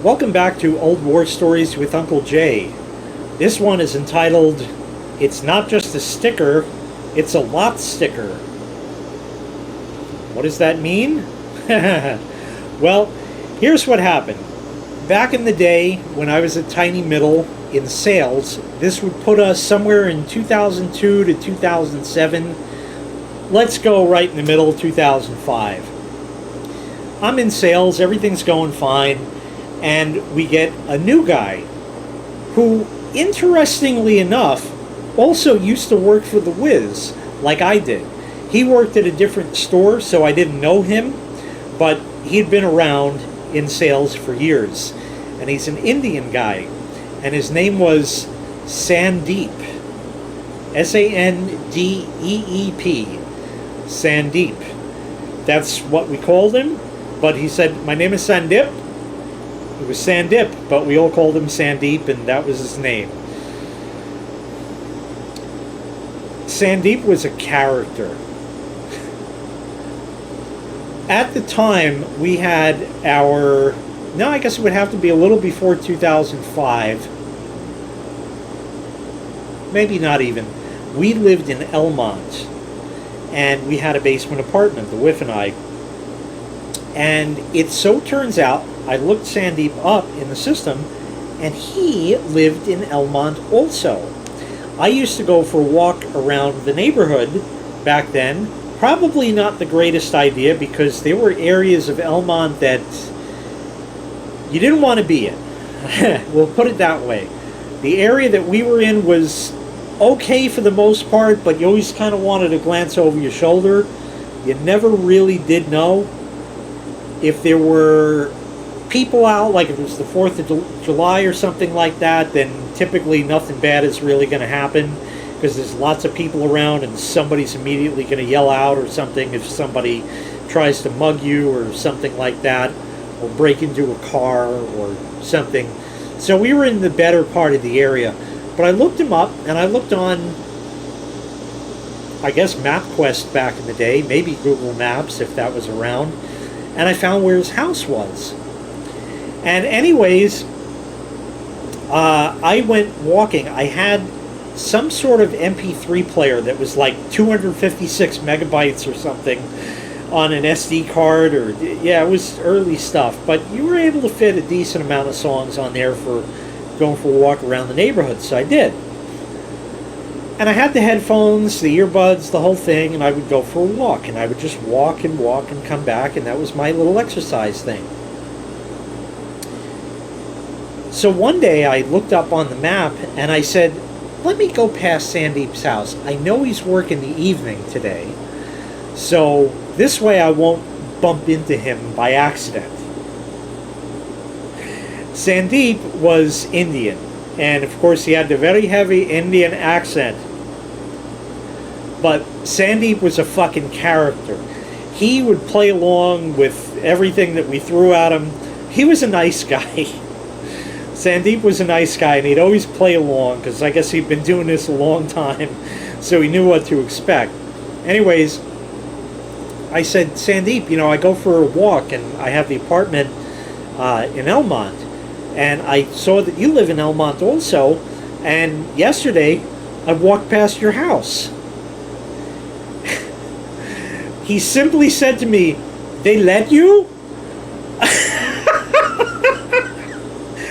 Welcome back to Old War Stories with Uncle Jay. This one is entitled, It's Not Just a Sticker, It's a Lot Sticker. What does that mean? Well, here's what happened. Back in the day, when I was a tiny middle in sales, this would put us somewhere in 2002 to 2007. Let's go right in the middle, 2005. I'm in sales, everything's going fine, and we get a new guy who, interestingly enough, also used to work for the Wiz, like I did. He worked at a different store, so I didn't know him, but he'd been around in sales for years. And he's an Indian guy, and his name was Sandeep. S-A-N-D-E-E-P. Sandeep. That's what we called him, but he said, "My name is Sandeep." It was Sandeep, but we all called him Sandeep, and that was his name. Sandeep was a character. At the time, we had our... No, I guess it would have to be a little before 2005. Maybe not even. We lived in Elmont, and we had a basement apartment, the wife and I. And it so turns out, I looked Sandeep up in the system, and he lived in Elmont also. I used to go for a walk around the neighborhood back then. Probably not the greatest idea, because there were areas of Elmont that you didn't want to be in. We'll put it that way. The area that we were in was okay for the most part, but you always kind of wanted to glance over your shoulder. You never really did know if there were people out, like if it was the 4th of July or something like that, then typically nothing bad is really going to happen, because there's lots of people around and somebody's immediately going to yell out or something if somebody tries to mug you or something like that, or break into a car or something. So we were in the better part of the area. But I looked him up, and I looked on, I guess, MapQuest back in the day, maybe Google Maps if that was around, and I found where his house was. And anyways, I went walking. I had some sort of MP3 player that was like 256 megabytes or something on an SD card, or yeah, it was early stuff, but you were able to fit a decent amount of songs on there for going for a walk around the neighborhood, so I did. And I had the headphones, the earbuds, the whole thing, and I would go for a walk, and I would just walk and come back, and that was my little exercise thing. So one day I looked up on the map, and I said, let me go past Sandeep's house. I know he's working the evening today, so this way I won't bump into him by accident. Sandeep was Indian, and of course he had the very heavy Indian accent. But Sandeep was a fucking character. He would play along with everything that we threw at him. He was a nice guy. Sandeep was a nice guy, and he'd always play along, because I guess he'd been doing this a long time, so he knew what to expect. Anyways, I said, Sandeep, you know, I go for a walk, and I have the apartment in Elmont, and I saw that you live in Elmont also, and yesterday I walked past your house. He simply said to me, they let you?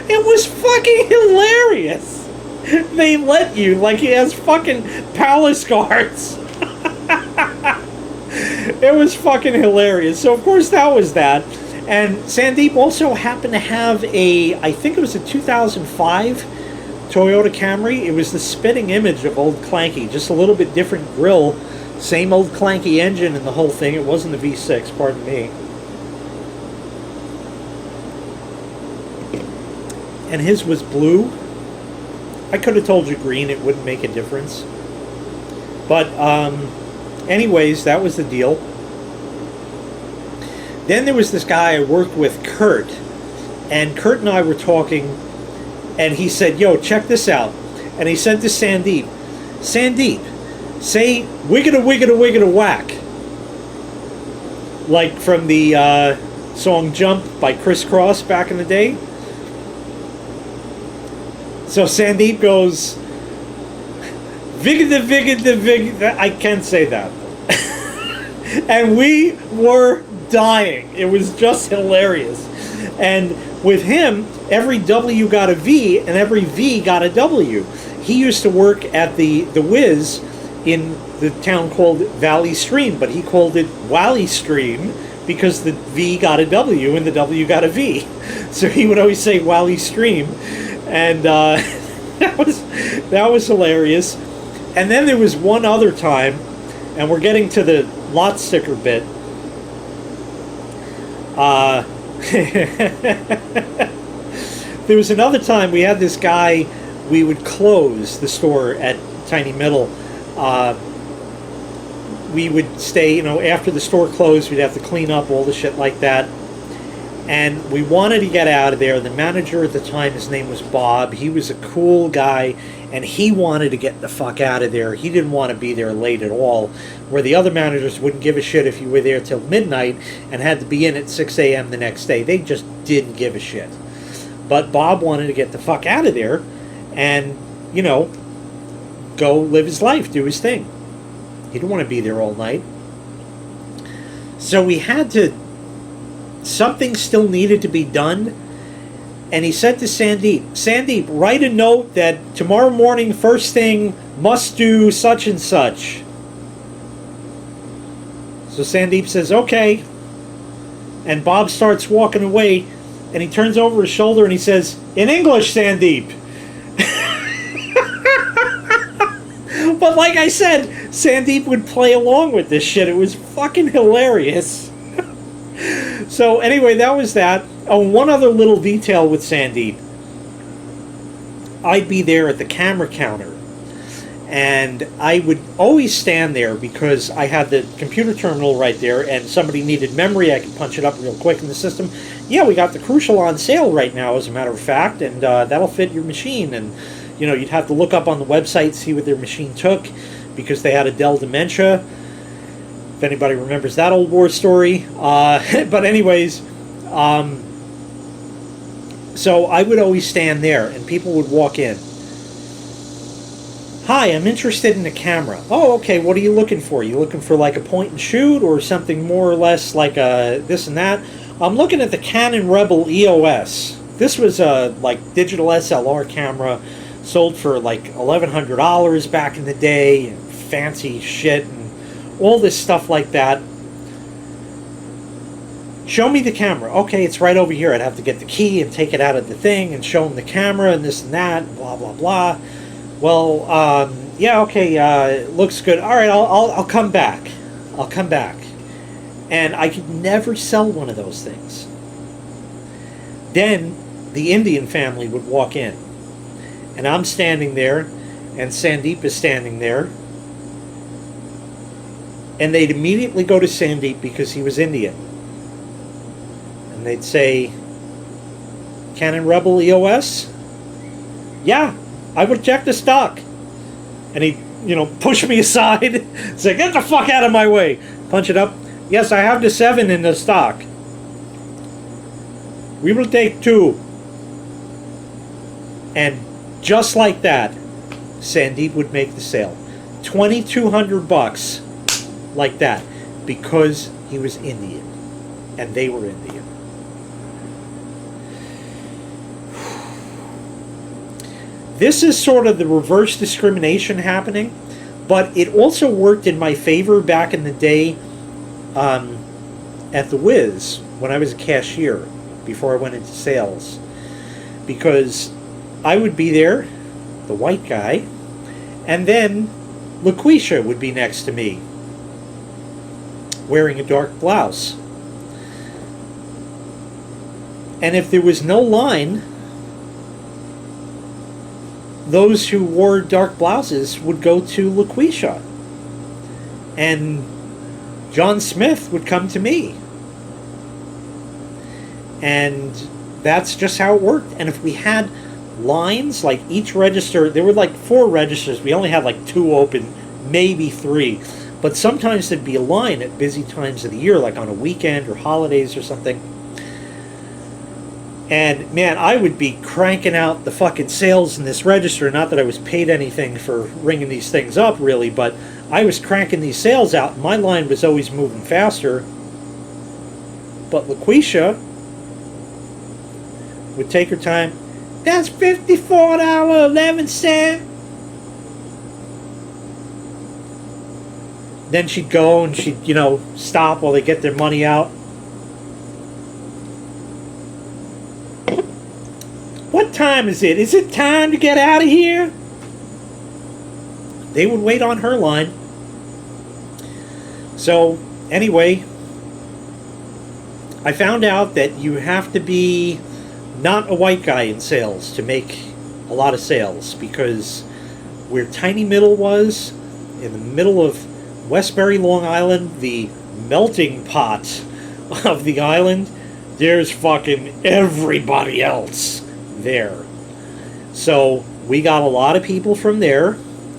It was fucking hilarious. They let you, like he has fucking palace guards. It was fucking hilarious. So of course that was that. And Sandeep also happened to have a, I think it was a 2005 Toyota Camry. It was the spitting image of Old Clanky, just a little bit different grill, same Old Clanky engine and the whole thing. It wasn't the V6, pardon me. And his was blue. I could have told you green, it wouldn't make a difference. But anyways, that was the deal. Then there was this guy I worked with, Kurt, and Kurt and I were talking, and he said, yo, check this out. And he said to Sandeep, Sandeep, say wiggada wiggada wiggada whack. Like from the song Jump by Criss Cross back in the day. So Sandeep goes, Vig. I can't say that. And we were dying. It was just hilarious. And with him, every W got a V, and every V got a W. He used to work at the Wiz in the town called Valley Stream, but he called it Wally Stream because the V got a W and the W got a V. So he would always say Wally Stream, and that was hilarious. And then there was one other time, and we're getting to the lot sticker bit. There was another time we had this guy. We would close the store at Tiny Middle. We would stay, after the store closed, we'd have to clean up all the shit like that. And we wanted to get out of there. The manager at the time, his name was Bob. He was a cool guy, and he wanted to get the fuck out of there. He didn't want to be there late at all, where the other managers wouldn't give a shit if you were there till midnight and had to be in at 6 a.m. the next day. They just didn't give a shit. But Bob wanted to get the fuck out of there and, go live his life, do his thing. He didn't want to be there all night. So we had to... Something still needed to be done. And he said to Sandeep, write a note that tomorrow morning, first thing, must do such and such. So Sandeep says, okay. And Bob starts walking away, and he turns over his shoulder and he says, in English, Sandeep. But like I said, Sandeep would play along with this shit. It was fucking hilarious. So anyway, that was that. Oh, one other little detail with Sandeep. I'd be there at the camera counter, and I would always stand there because I had the computer terminal right there, and somebody needed memory. I could punch it up real quick in the system. Yeah, we got the Crucial on sale right now, as a matter of fact, and that'll fit your machine. And you'd have to look up on the website, see what their machine took, because they had a Dell Dementia. If anybody remembers that old war story. But anyways, so I would always stand there, and people would walk in. Hi, I'm interested in a camera. Oh, okay, what are you looking for? You looking for like a point and shoot or something more or less like a this and that? I'm looking at the Canon Rebel EOS. This was a like digital SLR camera, sold for like $1,100 back in the day, and fancy shit and all this stuff like that. Show me the camera. Okay, it's right over here. I'd have to get the key and take it out of the thing and show him the camera and this and that, blah, blah, blah. Well, yeah, okay, looks good. All right, I'll come back. I'll come back. And I could never sell one of those things. Then the Indian family would walk in. And I'm standing there, and Sandeep is standing there. And they'd immediately go to Sandeep because he was Indian. And they'd say, Canon Rebel EOS? Yeah, I would check the stock. And he'd, push me aside, say, get the fuck out of my way. Punch it up. Yes, I have the 7 in the stock. We will take 2. And just like that, Sandeep would make the sale. $2,200 like that, because he was Indian and they were Indian. This is sort of the reverse discrimination happening, but it also worked in my favor back in the day at the Wiz when I was a cashier before I went into sales, because I would be there, the white guy, and then LaQuisha would be next to me wearing a dark blouse. And if there was no line, those who wore dark blouses would go to LaQuisha. And John Smith would come to me. And that's just how it worked. And if we had lines, like each register, there were like 4 registers. We only had like 2 open, maybe 3. But sometimes there'd be a line at busy times of the year, like on a weekend or holidays or something. And man, I would be cranking out the fucking sales in this register. Not that I was paid anything for ringing these things up, really, but I was cranking these sales out. My line was always moving faster. But LaQuisha would take her time. That's $54.11. Then she'd go and she'd, stop while they get their money out. What time is it? Is it time to get out of here? They would wait on her line. So, anyway, I found out that you have to be not a white guy in sales to make a lot of sales, because where Tiny Middle was, in the middle of Westbury, Long Island, the melting pot of the island, there's fucking everybody else there. So we got a lot of people from there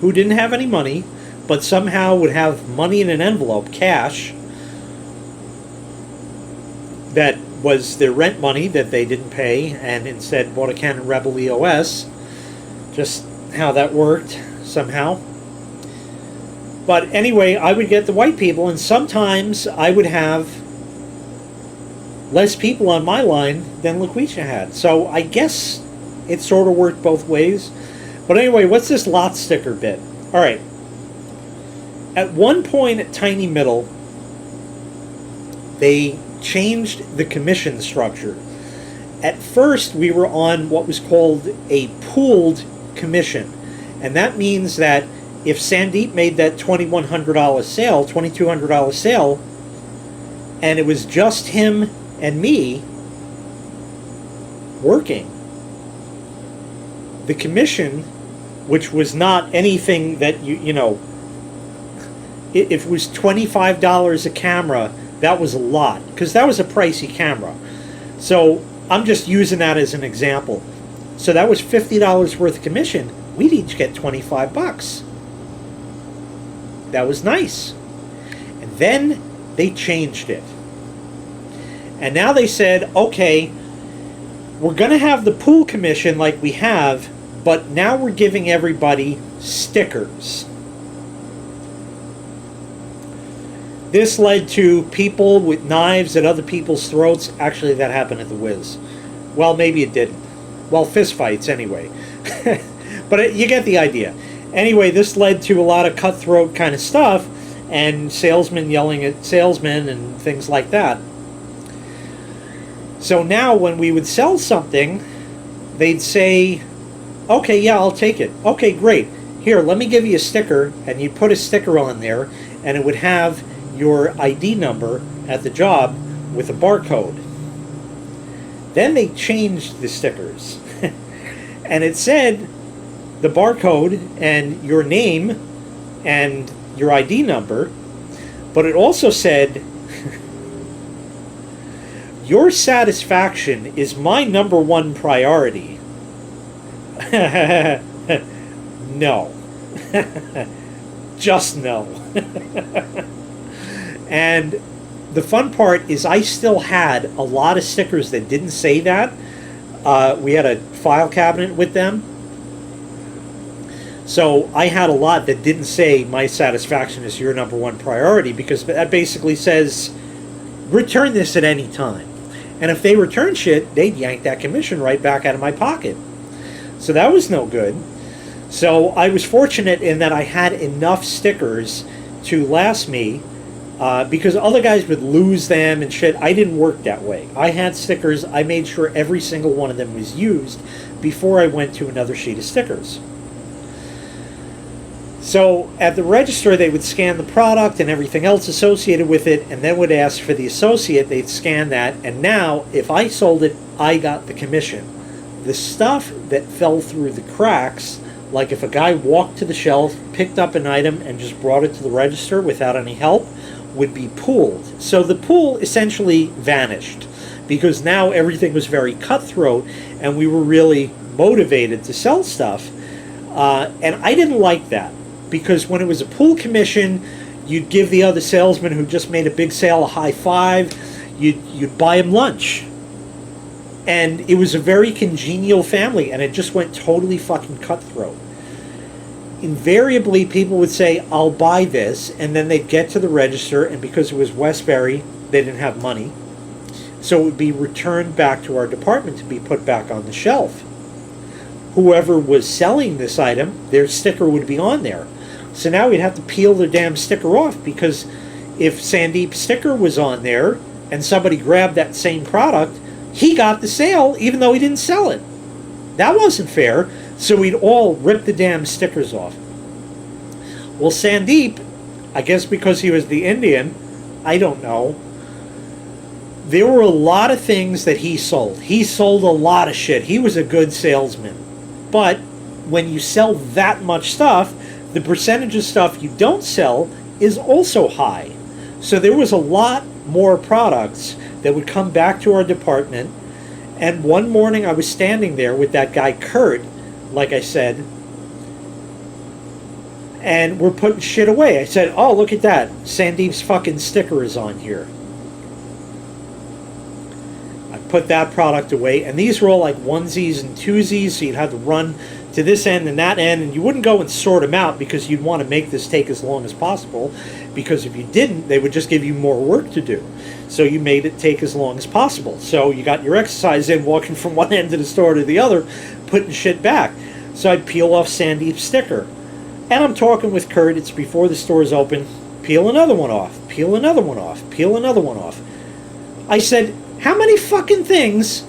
who didn't have any money, but somehow would have money in an envelope, cash, that was their rent money that they didn't pay, and instead bought a Canon Rebel EOS. Just how that worked somehow. But anyway, I would get the white people, and sometimes I would have less people on my line than LaQuisha had. So I guess it sort of worked both ways. But anyway, what's this lot sticker bit? All right. At one point at Tiny Middle, they changed the commission structure. At first, we were on what was called a pooled commission. And that means that if Sandeep made that $2,100 sale, $2,200 sale, and it was just him and me working, the commission, which was not anything that if it was $25 a camera, that was a lot, because that was a pricey camera. So I'm just using that as an example. So that was $50 worth of commission. We'd each get 25 bucks. That was nice. And then they changed it. And now they said, okay, we're going to have the pool commission like we have, but now we're giving everybody stickers. This led to people with knives at other people's throats. Actually, that happened at the Wiz. Well, maybe it didn't. Well, fist fights anyway. But you get the idea. Anyway, this led to a lot of cutthroat kind of stuff, and salesmen yelling at salesmen and things like that. So now when we would sell something, they'd say, okay, yeah, I'll take it. Okay, great. Here, let me give you a sticker. And you'd put a sticker on there, and it would have your ID number at the job with a barcode. Then they changed the stickers. And it said the barcode and your name and your ID number, but it also said, your satisfaction is my #1 priority. No. Just no. And the fun part is I still had a lot of stickers that didn't say that. We had a file cabinet with them. So I had a lot that didn't say my satisfaction is your #1 priority, because that basically says return this at any time. And if they return shit, they'd yank that commission right back out of my pocket. So that was no good. So I was fortunate in that I had enough stickers to last me, because other guys would lose them and shit. I didn't work that way. I had stickers. I made sure every single one of them was used before I went to another sheet of stickers. So at the register, they would scan the product and everything else associated with it, and then would ask for the associate. They'd scan that, and now if I sold it, I got the commission. The stuff that fell through the cracks, like if a guy walked to the shelf, picked up an item, and just brought it to the register without any help, would be pooled. So the pool essentially vanished, because now everything was very cutthroat, and we were really motivated to sell stuff. And I didn't like that, because when it was a pool commission, you'd give the other salesman who just made a big sale a high five. You'd buy him lunch. And it was a very congenial family, and it just went totally fucking cutthroat. Invariably, people would say, I'll buy this, and then they'd get to the register, and because it was Westbury, they didn't have money. So it would be returned back to our department to be put back on the shelf. Whoever was selling this item, their sticker would be on there. So now we'd have to peel the damn sticker off, because if Sandeep's sticker was on there and somebody grabbed that same product, he got the sale even though he didn't sell it. That wasn't fair, so we'd all rip the damn stickers off. Well, Sandeep, I guess because he was the Indian, I don't know, there were a lot of things that he sold. He sold a lot of shit. He was a good salesman. But when you sell that much stuff, the percentage of stuff you don't sell is also high. So there was a lot more products that would come back to our department. And one morning I was standing there with that guy Kurt, like I said, and we're putting shit away. I said, oh, look at that. Sandeep's fucking sticker is on here. I put that product away, and these were all like onesies and twosies, so you'd have to run to this end and that end, and you wouldn't go and sort them out because you'd want to make this take as long as possible, because if you didn't, they would just give you more work to do. So you made it take as long as possible. So you got your exercise in, walking from one end of the store to the other, putting shit back. So I'd peel off Sandeep's sticker. And I'm talking with Kurt, it's before the store's open, peel another one off, peel another one off, peel another one off. I said, how many fucking things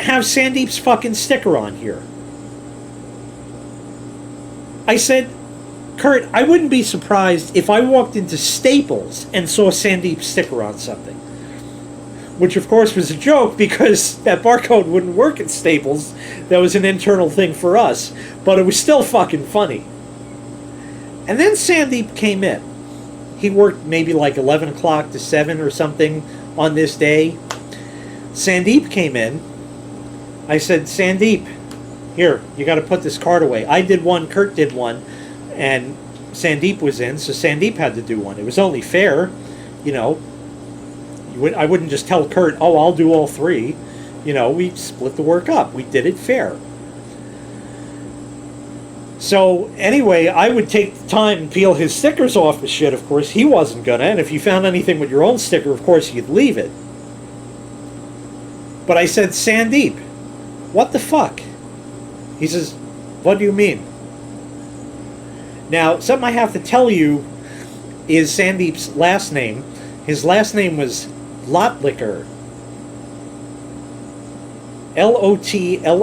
have Sandeep's fucking sticker on here? I said, Kurt, I wouldn't be surprised if I walked into Staples and saw Sandeep's sticker on something. Which, of course, was a joke because that barcode wouldn't work at Staples. That was an internal thing for us. But it was still fucking funny. And then Sandeep came in. He worked maybe like 11 o'clock to 7 or something on this day. Sandeep came in. I said, Sandeep, here, you got to put this card away. I did one, Kurt did one, and Sandeep was in, so Sandeep had to do one. It was only fair, you know. I wouldn't just tell Kurt, oh, I'll do all three. You know, we split the work up. We did it fair. So, anyway, I would take the time and peel his stickers off the shit, of course. He wasn't gonna, and if you found anything with your own sticker, of course, you'd leave it. But I said, Sandeep, what the fuck? He says, what do you mean? Now, something I have to tell you is Sandeep's last name. His last name was Lotlikar. Lotlikar.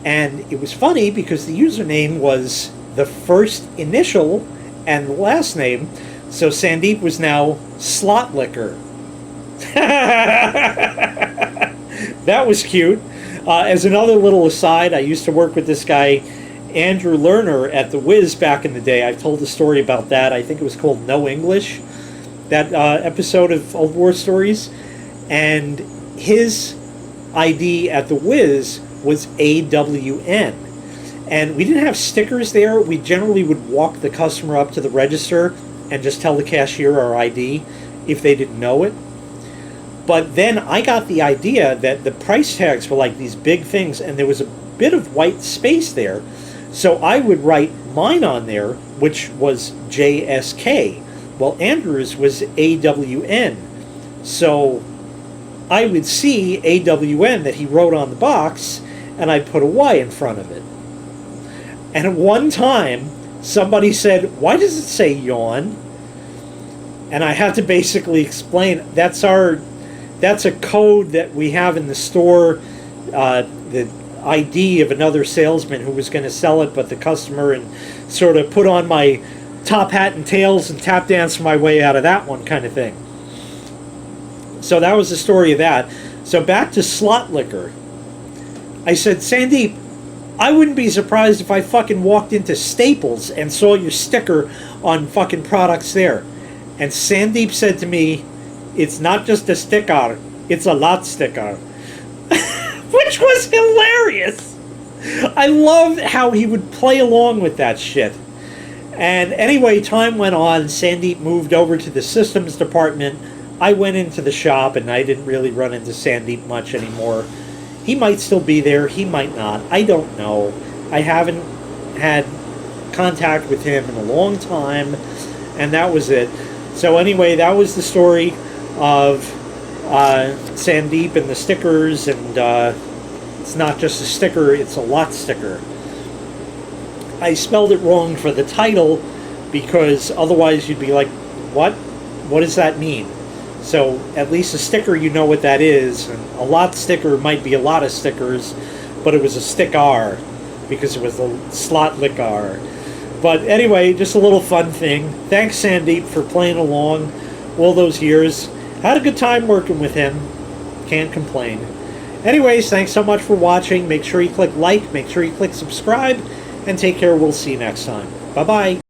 And it was funny because the username was the first initial and the last name. So Sandeep was now Slotlicker. That was cute. As another little aside, I used to work with this guy, Andrew Lerner, at the Wiz back in the day. I've told a story about that. I think it was called No English, that episode of Old War Stories. And his ID at the Wiz was AWN. And we didn't have stickers there. We generally would walk the customer up to the register and just tell the cashier our ID if they didn't know it. But then I got the idea that the price tags were like these big things, and there was a bit of white space there. So I would write mine on there, which was JSK. Well, Andrew's was AWN. So I would see AWN that he wrote on the box, and I'd put a Y in front of it. And at one time, somebody said, why does it say yawn? And I had to basically explain, that's a code that we have in the store, the ID of another salesman who was going to sell it, but the customer, and sort of put on my top hat and tails and tap dance my way out of that one kind of thing. So that was the story of that. So back to Slot Liquor. I said, Sandeep, I wouldn't be surprised if I fucking walked into Staples and saw your sticker on fucking products there. And Sandeep said to me, it's not just a sticker, it's a lot sticker. Which was hilarious. I loved how he would play along with that shit. And anyway, time went on. Sandeep moved over to the systems department, I went into the shop and I didn't really run into Sandeep much anymore. He might still be there, he might not. I don't know. I haven't had contact with him in a long time, and that was it. So anyway, that was the story of Sandeep and the stickers, and it's not just a sticker, it's a lot sticker. I spelled it wrong for the title because otherwise you'd be like, what? What does that mean? So at least a sticker, you know what that is. And a lot sticker might be a lot of stickers, but it was a stick-R because it was a slot lick-R. But anyway, just a little fun thing. Thanks, Sandeep, for playing along all those years. Had a good time working with him. Can't complain. Anyways, thanks so much for watching. Make sure you click like, make sure you click subscribe, and take care. We'll see you next time. Bye-bye.